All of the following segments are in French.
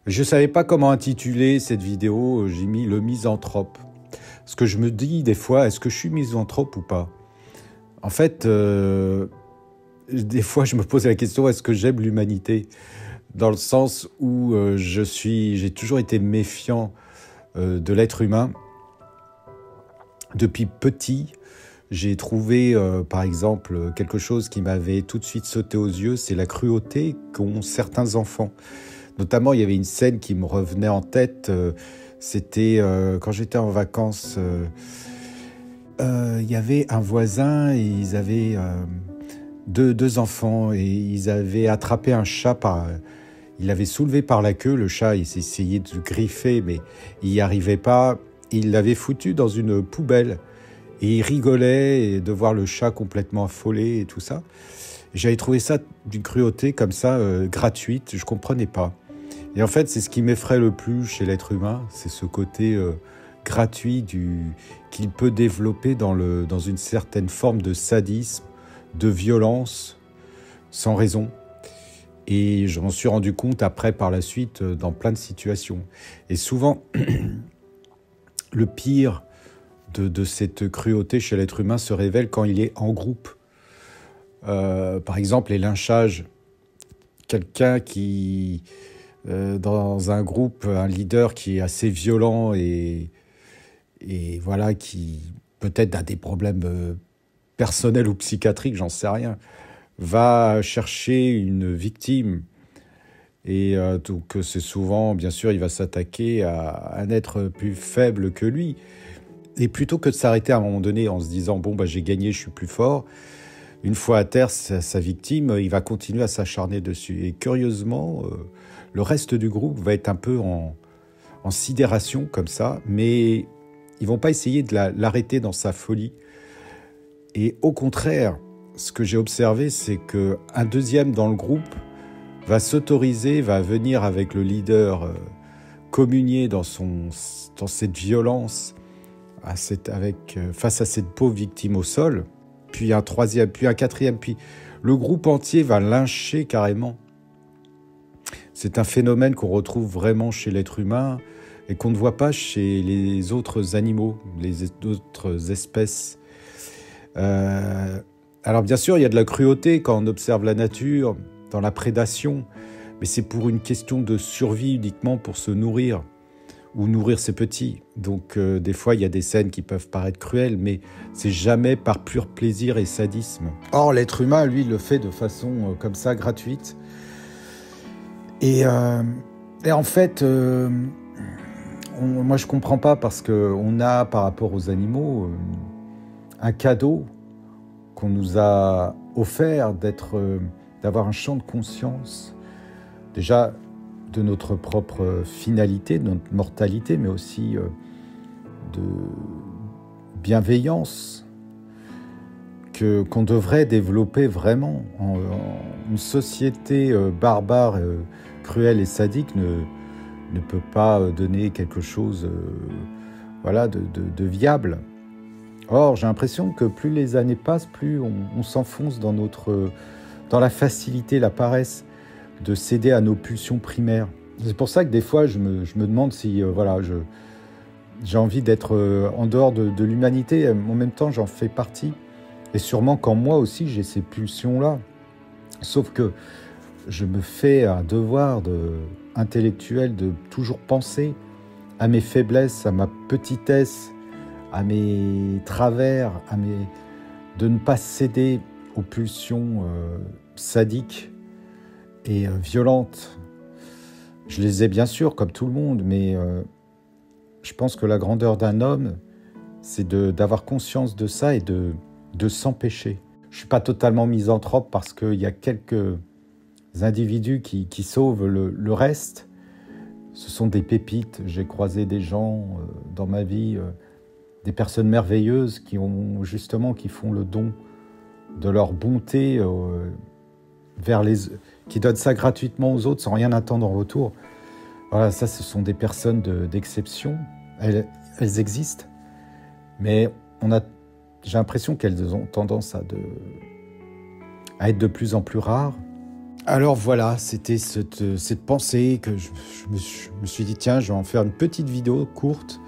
Je ne savais pas comment intituler cette vidéo, j'ai mis le misanthrope. Parce que je me dis des fois, est-ce que je suis misanthrope ou pas? En fait, des fois je me pose la question, est-ce que j'aime l'humanité? Dans le sens où j'ai toujours été méfiant de l'être humain. Depuis petit, j'ai trouvé, par exemple, quelque chose qui m'avait tout de suite sauté aux yeux, c'est la cruauté qu'ont certains enfants. Notamment, il y avait une scène qui me revenait en tête, c'était quand j'étais en vacances, il y avait un voisin, et ils avaient deux enfants, et ils avaient attrapé un chat il l'avait soulevé par la queue, le chat, il essayait de griffer, mais il n'y arrivait pas. Il l'avait foutu dans une poubelle. Et il rigolait de voir le chat complètement affolé et tout ça. J'avais trouvé ça d'une cruauté comme ça, gratuite, je ne comprenais pas. Et en fait, c'est ce qui m'effraie le plus chez l'être humain, c'est ce côté gratuit qu'il peut développer dans une certaine forme de sadisme, de violence, sans raison. Et je m'en suis rendu compte après, par la suite, dans plein de situations. Et souvent, le pire de cette cruauté chez l'être humain se révèle quand il est en groupe. Par exemple, les lynchages. Quelqu'un qui, dans un groupe, un leader qui est assez violent et voilà, qui peut-être a des problèmes personnels ou psychiatriques, j'en sais rien, va chercher une victime. Et donc c'est souvent, bien sûr, il va s'attaquer à un être plus faible que lui. Et plutôt que de s'arrêter à un moment donné en se disant « bon, j'ai gagné, je suis plus fort », une fois à terre, sa victime, il va continuer à s'acharner dessus. Et curieusement, le reste du groupe va être un peu en sidération comme ça, mais ils vont pas essayer de l'arrêter dans sa folie. Et au contraire, ce que j'ai observé, c'est qu'un deuxième dans le groupe va s'autoriser, va venir avec le leader communier dans cette violence, face à cette pauvre victime au sol, puis un troisième, puis un quatrième, puis le groupe entier va lyncher carrément. C'est un phénomène qu'on retrouve vraiment chez l'être humain et qu'on ne voit pas chez les autres animaux, les autres espèces. Alors bien sûr, il y a de la cruauté quand on observe la nature, dans la prédation, mais c'est pour une question de survie uniquement, pour se nourrir ou nourrir ses petits. Donc des fois, il y a des scènes qui peuvent paraître cruelles, mais c'est jamais par pur plaisir et sadisme. Or, l'être humain, lui, le fait de façon comme ça, gratuite. Et en fait, moi, je comprends pas, parce qu'on a, par rapport aux animaux, un cadeau qu'on nous a offert d'avoir un champ de conscience. Déjà, de notre propre finalité, de notre mortalité, mais aussi de bienveillance qu'on devrait développer vraiment. Une société barbare, cruelle et sadique ne peut pas donner quelque chose de viable. Or, j'ai l'impression que plus les années passent, plus on s'enfonce dans la facilité, la paresse, de céder à nos pulsions primaires. C'est pour ça que des fois, je me demande si j'ai envie d'être en dehors de l'humanité. En même temps, j'en fais partie. Et sûrement qu'en moi aussi, j'ai ces pulsions-là. Sauf que je me fais un devoir intellectuel de toujours penser à mes faiblesses, à ma petitesse, à mes travers, de ne pas céder aux pulsions sadiques et violentes. Je les ai bien sûr, comme tout le monde, mais je pense que la grandeur d'un homme, c'est d'avoir conscience de ça et de s'empêcher. Je ne suis pas totalement misanthrope, parce qu'il y a quelques individus qui sauvent le reste. Ce sont des pépites. J'ai croisé des gens dans ma vie, des personnes merveilleuses qui font le don de leur bonté qui donnent ça gratuitement aux autres sans rien attendre en retour. Voilà, ça, ce sont des personnes d'exception. Elles existent, mais j'ai l'impression qu'elles ont tendance à être de plus en plus rares. Alors voilà, c'était cette pensée que je me suis dit, tiens, je vais en faire une petite vidéo courte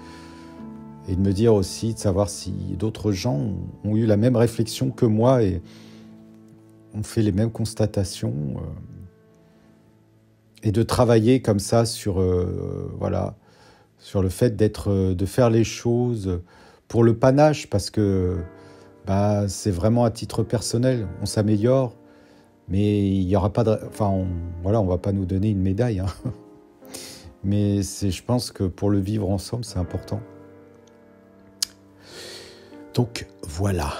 et de me dire aussi, de savoir si d'autres gens ont eu la même réflexion que moi et ont fait les mêmes constatations et de travailler comme ça sur, voilà, sur le fait de faire les choses pour le panache parce que c'est vraiment à titre personnel, on s'améliore. Mais il y aura pas de, voilà, on va pas nous donner une médaille, hein. Mais je pense que pour le vivre ensemble, c'est important. Donc voilà.